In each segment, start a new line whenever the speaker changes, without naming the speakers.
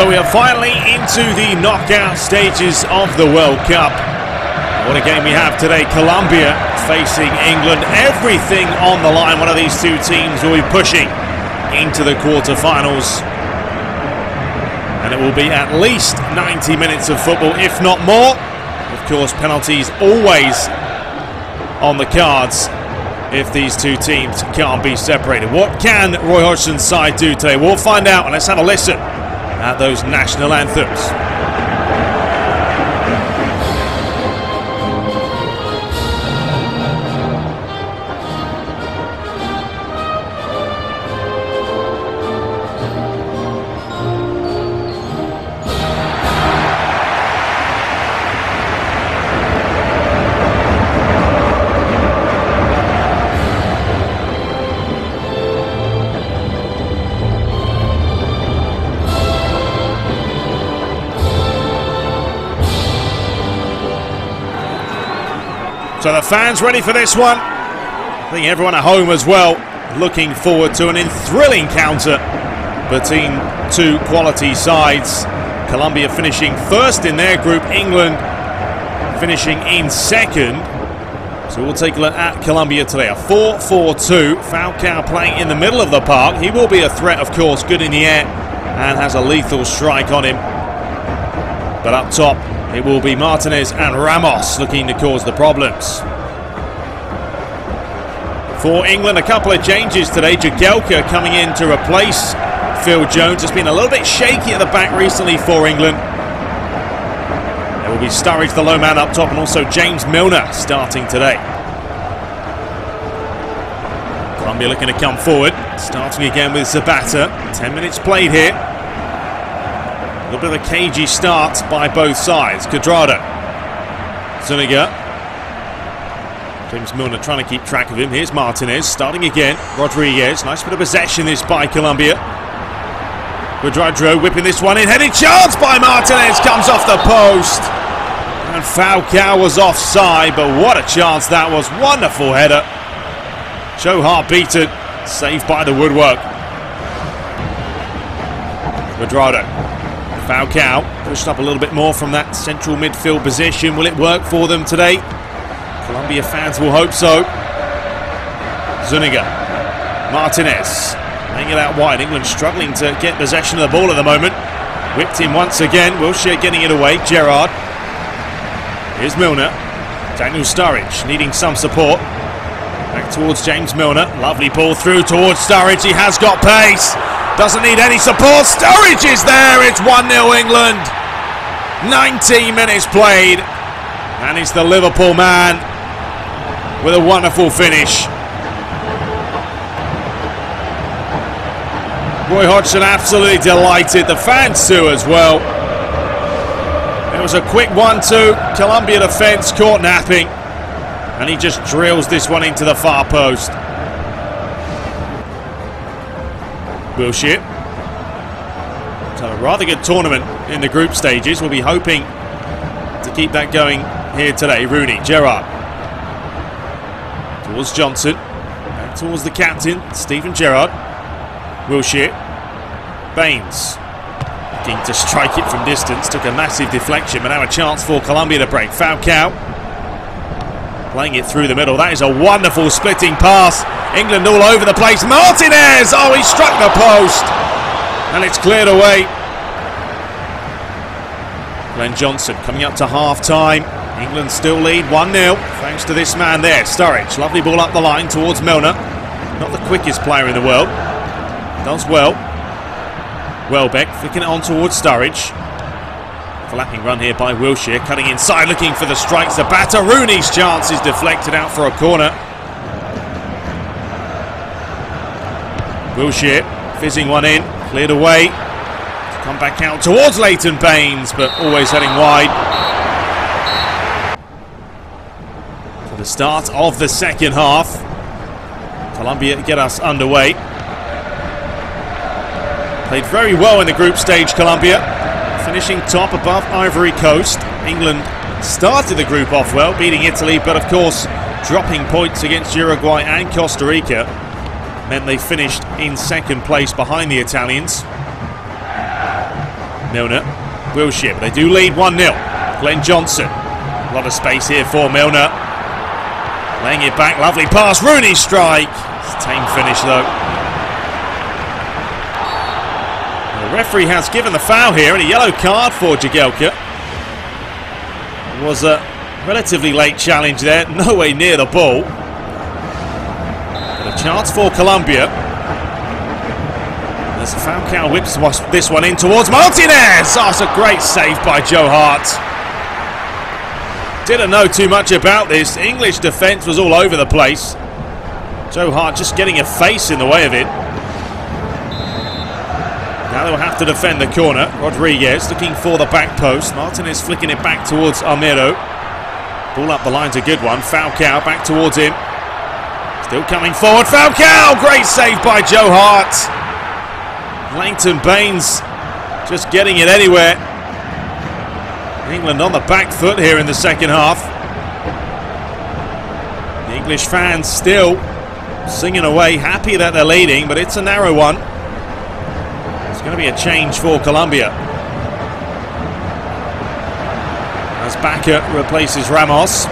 So we are finally into the knockout stages of the World Cup. What a game we have today. Colombia facing England. Everything on the line. One of these two teams will be pushing into the quarterfinals. And it will be at least 90 minutes of football, if not more. Of course, penalties always on the cards if these two teams can't be separated. What can Roy Hodgson's side do today? We'll find out, and let's have a listen at those national anthems. So the fans ready for this one. I think everyone at home as well looking forward to an thrilling encounter between two quality sides. Colombia finishing first in their group, England finishing in second. So we'll take a look at Colombia today. A 4-4-2. Falcao playing in the middle of the park. He will be a threat, of course, good in the air and has a lethal strike on him. But up top, it will be Martinez and Ramos looking to cause the problems. For England, a couple of changes today. Jagielka coming in to replace Phil Jones. It's been a little bit shaky at the back recently for England. It will be Sturridge, the low man up top, and also James Milner starting today. Colombia looking to come forward. Starting again with Zapata. 10 minutes played here. A little bit of a cagey start by both sides. Cuadrado. Zuniga. James Milner trying to keep track of him. Here's Martinez starting again. Rodriguez. Nice bit of possession this by Colombia. Cuadrado whipping this one in. Headed chance by Martinez. Comes off the post. And Falcao was offside. But what a chance that was. Wonderful header. Joe Hart beaten. Saved by the woodwork. Cuadrado. Falcao pushed up a little bit more from that central midfield position. Will it work for them today? Colombia fans will hope so. Zuniga. Martinez. Laying it out wide. England struggling to get possession of the ball at the moment. Whipped in once again. Wilshere getting it away. Gerrard. Here's Milner. Daniel Sturridge needing some support. Back towards James Milner. Lovely ball through towards Sturridge. He has got pace. Doesn't need any support. Sturridge is there. It's 1-0 England. 19 minutes played. And he's the Liverpool man with a wonderful finish. Roy Hodgson absolutely delighted. The fans too as well. It was a quick 1-2. Colombia defence caught napping. And he just drills this one into the far post. Wilshere. So a rather good tournament in the group stages. We'll be hoping to keep that going here today. Rooney, Gerrard. Towards Johnson. Back towards the captain, Steven Gerrard. Wilshere. Baines. Looking to strike it from distance. Took a massive deflection, but now a chance for Colombia to break. Falcao. Playing it through the middle. That is a wonderful splitting pass. England all over the place. Martinez! Oh, he struck the post. And it's cleared away. Glenn Johnson coming up to half-time. England still lead 1-0 thanks to this man there, Sturridge. Lovely ball up the line towards Milner. Not the quickest player in the world. Does well. Welbeck flicking it on towards Sturridge. Flapping run here by Wilshere, cutting inside, looking for the strike. Zapata. Rooney's chance is deflected out for a corner. Wilshere fizzing one in, cleared away. Come back out towards Leighton Baines, but always heading wide. The start of the second half. Colombia get us underway. Played very well in the group stage, Colombia, finishing top above Ivory Coast. England started the group off well, beating Italy, but of course dropping points against Uruguay and Costa Rica meant they finished in second place behind the Italians. Milner will ship. They do lead 1-0. Glenn Johnson. A lot of space here for Milner. Laying it back. Lovely pass. Rooney strike. It's a tame finish though. The referee has given the foul here and a yellow card for Jagielka. It was a relatively late challenge there. No way near the ball. But a chance for Colombia. As Falcao whips this one in towards Martinez. Oh, it's a great save by Joe Hart. Didn't know too much about this. English defence was all over the place. Joe Hart just getting a face in the way of it. Now they'll have to defend the corner. Rodriguez looking for the back post. Martinez flicking it back towards Armero. Ball up the line's a good one. Falcao back towards him. Still coming forward. Falcao! Great save by Joe Hart. Langton Baines just getting it anywhere. England on the back foot here in the second half. The English fans still singing away, happy that they're leading, but it's a narrow one. It's going to be a change for Colombia as Baca replaces Ramos.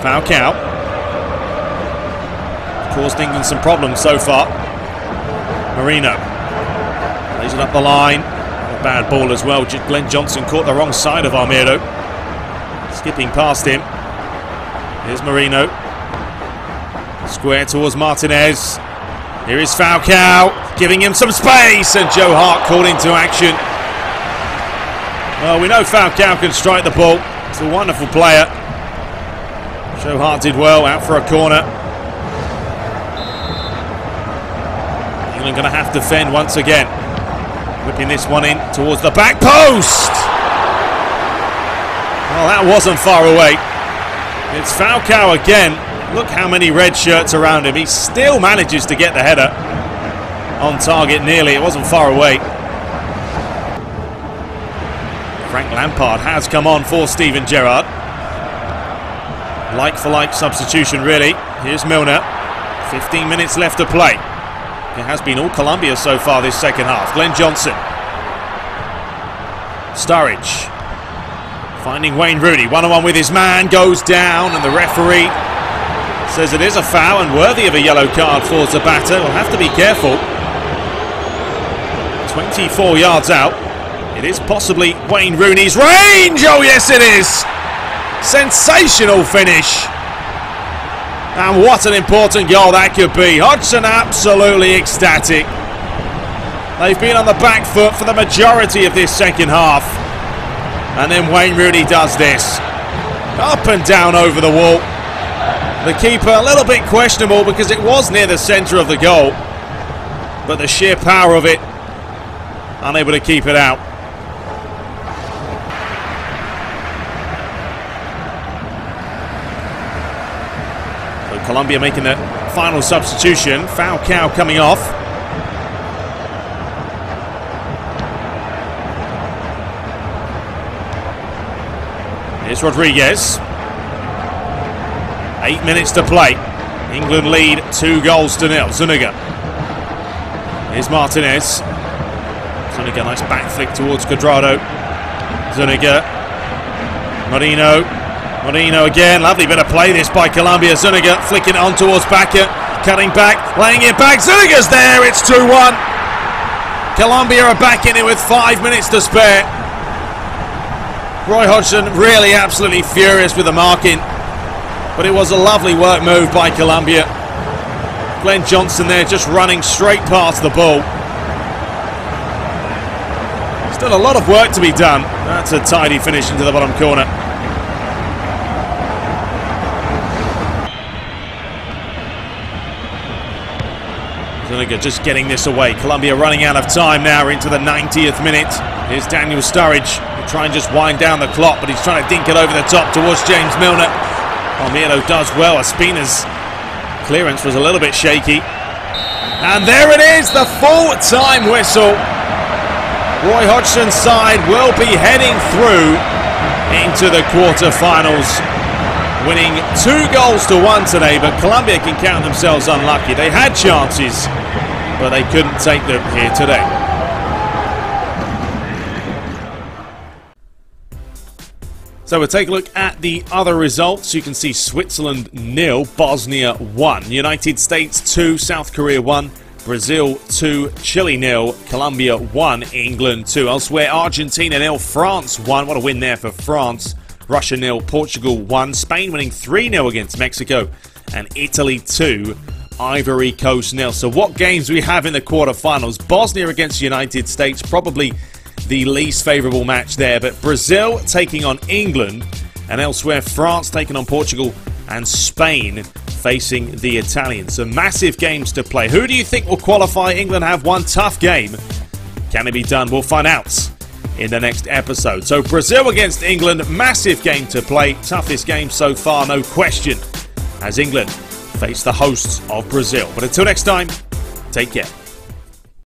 Falcao caused England some problems so far. Marino lays it up the line. A bad ball as well. Glenn Johnson caught the wrong side of Armero. Skipping past him. Here's Marino. Square towards Martinez. Here is Falcao, giving him some space, and Joe Hart called into action. Well, we know Falcao can strike the ball. He's a wonderful player. Joe Hart did well, out for a corner. England going to have to defend once again. Whipping this one in towards the back post. Well, that wasn't far away. It's Falcao again. Look how many red shirts around him. He still manages to get the header on target nearly. It wasn't far away. Frank Lampard has come on for Steven Gerrard. Like for like substitution really. Here's Milner. 15 minutes left to play. It has been all Colombia so far this second half. Glenn Johnson. Sturridge. Finding Wayne Rooney. One-on-one with his man. Goes down and the referee says it is a foul and worthy of a yellow card for Zapata. We'll have to be careful. 24 yards out. It is possibly Wayne Rooney's range. Oh yes it is. Sensational finish. And what an important goal that could be. Hodgson absolutely ecstatic. They've been on the back foot for the majority of this second half. And then Wayne Rooney does this. Up and down over the wall. The keeper a little bit questionable because it was near the centre of the goal. But the sheer power of it, unable to keep it out. So Colombia making the final substitution. Falcao coming off. Here's Rodriguez. 8 minutes to play. England lead 2-0. Zuniga. Here's Martinez. Zuniga, nice back flick towards Cuadrado. Zuniga. Marino. Marino again. Lovely bit of play this by Colombia. Zuniga flicking it on towards Baca. Cutting back. Laying it back. Zuniga's there. It's 2-1. Colombia are back in it with 5 minutes to spare. Roy Hodgson really absolutely furious with the marking. But it was a lovely work move by Colombia. Glenn Johnson there just running straight past the ball. Still a lot of work to be done. That's a tidy finish into the bottom corner. Zuniga just getting this away. Colombia running out of time now into the 90th minute. Here's Daniel Sturridge. He'll try and just wind down the clock, but he's trying to dink it over the top towards James Milner. Palmeiro does well. Espina's clearance was a little bit shaky. And there it is, the full-time whistle. Roy Hodgson's side will be heading through into the quarter-finals, winning 2-1 today, but Colombia can count themselves unlucky. They had chances, but they couldn't take them here today. So we'll take a look at the other results. You can see Switzerland 0, Bosnia 1, United States 2, South Korea 1, Brazil 2, Chile 0, Colombia 1, England 2. Elsewhere, Argentina 0, France 1. What a win there for France. Russia 0, Portugal 1, Spain winning 3-0 against Mexico, and Italy 2, Ivory Coast 0. So what games we have in the quarterfinals? Bosnia against the United States, probably the least favourable match there, but Brazil taking on England, and elsewhere France taking on Portugal, and Spain facing the Italians. So massive games to play. Who do you think will qualify? England have one tough game. Can it be done? We'll find out in the next episode. So Brazil against England, massive game to play. Toughest game so far, no question, as England face the hosts of Brazil. But until next time, take care.